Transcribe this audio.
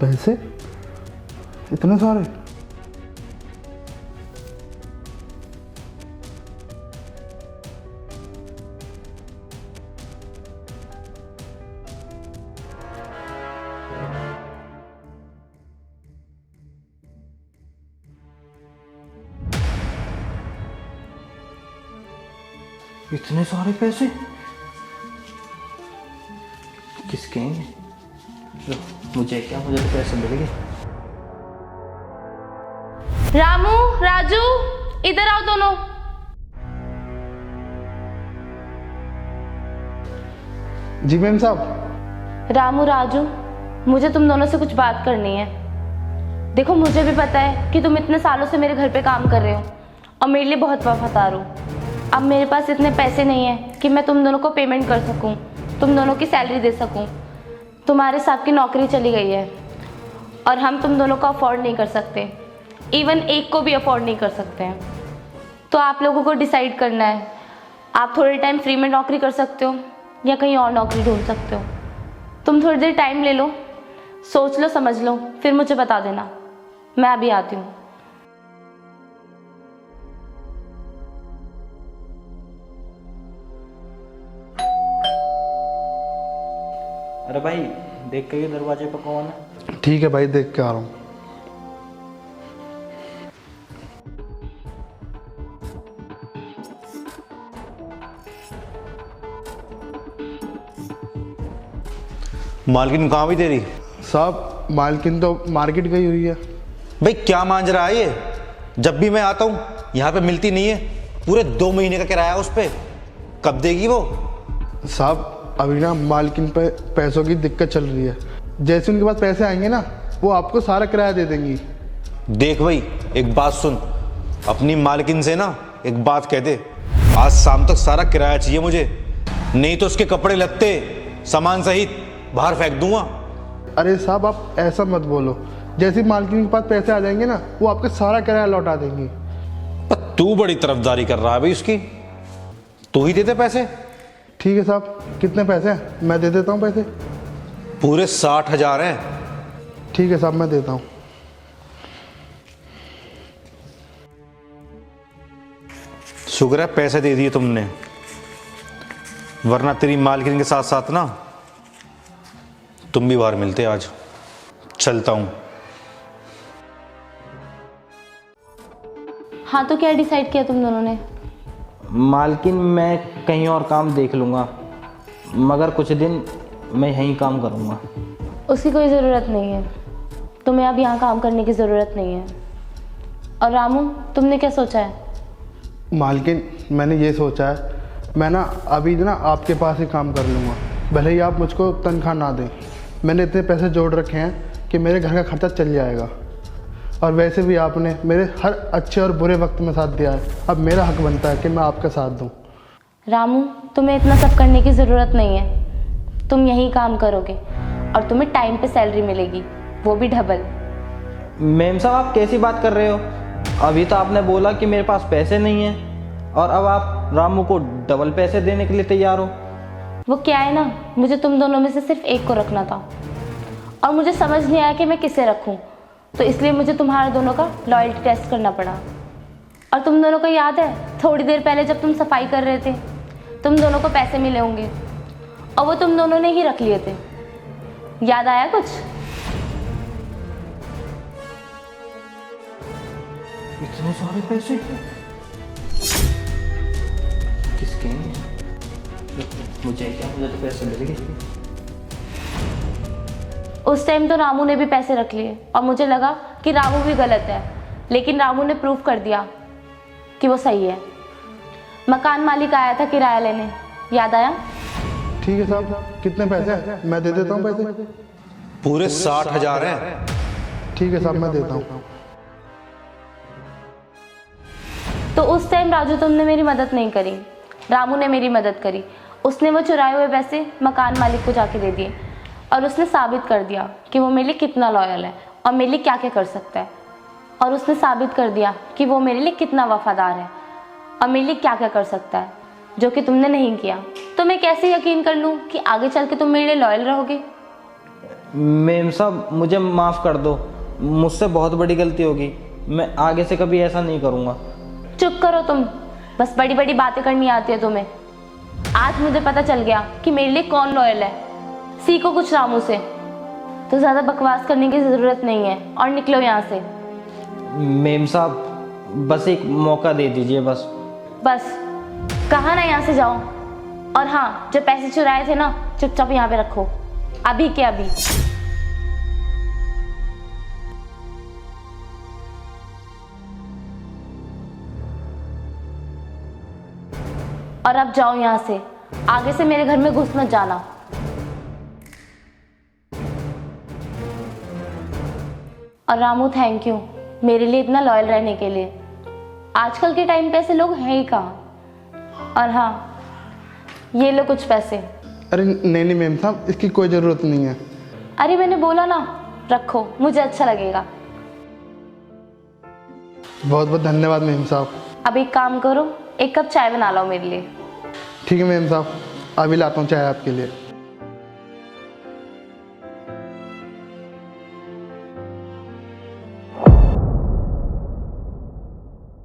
पैसे इतने सारे? इतने सारे पैसे किसके हैं? मुझे क्या, मुझे तो पैसे मिल गए। रामू, राजू, इधर आओ दोनों। जी मैम साहब। रामू, राजू, मुझे तुम दोनों से कुछ बात करनी है। देखो, मुझे भी पता है कि तुम इतने सालों से मेरे घर पे काम कर रहे हो और मेरे लिए बहुत वफादार हो। अब मेरे पास इतने पैसे नहीं है कि मैं तुम दोनों को पेमेंट कर सकूं, तुम दोनों की सैलरी दे सकूं। तुम्हारे साहब की नौकरी चली गई है और हम तुम दोनों को अफोर्ड नहीं कर सकते, इवन एक को भी अफोर्ड नहीं कर सकते हैं। तो आप लोगों को डिसाइड करना है, आप थोड़े टाइम फ्री में नौकरी कर सकते हो या कहीं और नौकरी ढूंढ सकते हो। तुम थोड़ी देर टाइम ले लो, सोच लो, समझ लो, फिर मुझे बता देना। मैं अभी आती हूँ। अरे भाई, देख के दरवाजे पर कौन है? ठीक है भाई, देख के आ रहा हूँ। मालकिन कहाँ भी तेरी? साहब, मालकिन तो मार्केट गई हुई है। भाई क्या मांझ रहा है ये? जब भी मैं आता हूँ यहाँ पे मिलती नहीं है। पूरे 2 महीने का किराया उस पे, कब देगी वो? साहब, अभी ना मालकिन पे पैसों की दिक्कत चल रही है। जैसे उनके पास पैसे आएंगे ना, वो आपको सारा किराया दे देंगी। देख भाई, एक बात सुन, अपनी मालकिन से ना एक बात कह दे, आज शाम तक सारा किराया चाहिए मुझे, नहीं तो उसके कपड़े लत्ते सामान सहित बाहर फेंक दूंगा। अरे साहब, आप ऐसा मत बोलो। जैसे मालकिन के पास पैसे आ जाएंगे ना, वो आपका सारा किराया लौटा देंगी। पर तू बड़ी तरफदारी कर रहा है भाई उसकी, तू ही दे दे पैसे। ठीक है साहब, कितने पैसे हैं? मैं दे देता हूँ पैसे। पूरे 60,000 हैं। ठीक है साहब, मैं देता हूँ। शुक्र है पैसे दे दिए तुमने, वरना तेरी मालकिन के साथ साथ ना तुम भी बाहर मिलते आज। चलता हूं। हाँ, तो क्या डिसाइड किया तुम दोनों ने? मालकिन, मैं कहीं और काम देख लूँगा, मगर कुछ दिन मैं यहीं काम करूँगा। उसकी कोई ज़रूरत नहीं है, तुम्हें अब यहाँ काम करने की ज़रूरत नहीं है। और रामू, तुमने क्या सोचा है? मालकिन, मैंने ये सोचा है, मैं ना अभी ना आपके पास ही काम कर लूँगा, भले ही आप मुझको तनख्वाह ना दें। मैंने इतने पैसे जोड़ रखे हैं कि मेरे घर का खर्चा चल जाएगा। और वैसे भी आपने मेरे हर अच्छे और बुरे वक्त में साथ दिया है, अब मेरा हक बनता है कि मैं आपका साथ दूं। रामू, तुम्हें इतना सब करने की ज़रूरत नहीं है। तुम यहीं काम करोगे और तुम्हें टाइम पे सैलरी मिलेगी, वो भी डबल। मैम साहब, आप कैसी बात कर रहे हो? अभी तो आपने बोला कि मेरे पास पैसे नहीं हैं और अब आप रामू को डबल पैसे देने के लिए तैयार हो। वो क्या है ना, मुझे तुम दोनों में से सिर्फ एक को रखना था और मुझे समझ नहीं आया कि मैं किसे रखूं, तो इसलिए मुझे तुम्हारे दोनों का लॉयल्टी टेस्ट करना पड़ा। और तुम दोनों को याद है, थोड़ी देर पहले जब तुम सफाई कर रहे थे, तुम दोनों को पैसे मिले होंगे और वो तुम दोनों ने ही रख लिए थे। याद आया कुछ? इतने सारे पैसे किसके हैं? मुझे क्या, मुझे तो पैसे मिल गए। उस टाइम तो रामू ने भी पैसे रख लिए और मुझे लगा कि रामू भी गलत है, लेकिन रामू ने प्रूव कर दिया कि वो सही है। मकान मालिक आया था किराया लेने, याद आया? ठीक है साहब, कितने पैसे हैं? मैं दे देता हूँ पैसे। पूरे 60,000 हैं। ठीक है साहब, मैं देता हूँ। तो उस टाइम राजू, तुमने मेरी मदद नहीं करी, रामू ने मेरी मदद करी। उसने वो चुराए हुए पैसे मकान मालिक को जाके दे दिए और उसने साबित कर दिया कि वो मेरे लिए कितना लॉयल है और मेरे लिए क्या क्या कर सकता है। और उसने साबित कर दिया कि वो मेरे लिए कितना वफादार है और मेरे लिए क्या क्या कर सकता है, जो कि तुमने नहीं किया। तो मैं कैसे यकीन कर लूँ कि आगे चल के तुम मेरे लिए लॉयल रहोगे? मेम साहब मुझे माफ़ कर दो, मुझसे बहुत बड़ी गलती होगी, मैं आगे से कभी ऐसा नहीं करूँगा। चुप करो तुम, बस बड़ी बड़ी बातें करनी आती है तुम्हें। आज मुझे पता चल गया कि मेरे लिए कौन लॉयल है। सीखो कुछ रामू से। तो ज़्यादा बकवास करने की ज़रूरत नहीं है और निकलो यहाँ से। मेम साहब बस एक मौका दे दीजिए बस। बस कहा ना यहाँ से जाओ। और हाँ, जो पैसे चुराए थे ना, चुपचाप यहाँ पे रखो, अभी के अभी। और अब जाओ यहाँ से, आगे से मेरे घर में घुस मत जाना। और रामू थैंक यू मेरे लिए इतना लॉयल रहने के लिए। आजकल के टाइम पे ऐसे लोग हैं ही कहाँ। और हाँ, ये लो कुछ पैसे। अरे नहीं नहीं मेम साहब, इसकी कोई ज़रूरत नहीं है। अरे मैंने बोला ना, रखो, मुझे अच्छा लगेगा। बहुत बहुत धन्यवाद मेम साहब। अब एक काम करो, एक कप चाय बना लो मेरे लिए। ठीक है मेम साहब, अभी लाता हूँ चाय आपके लिए।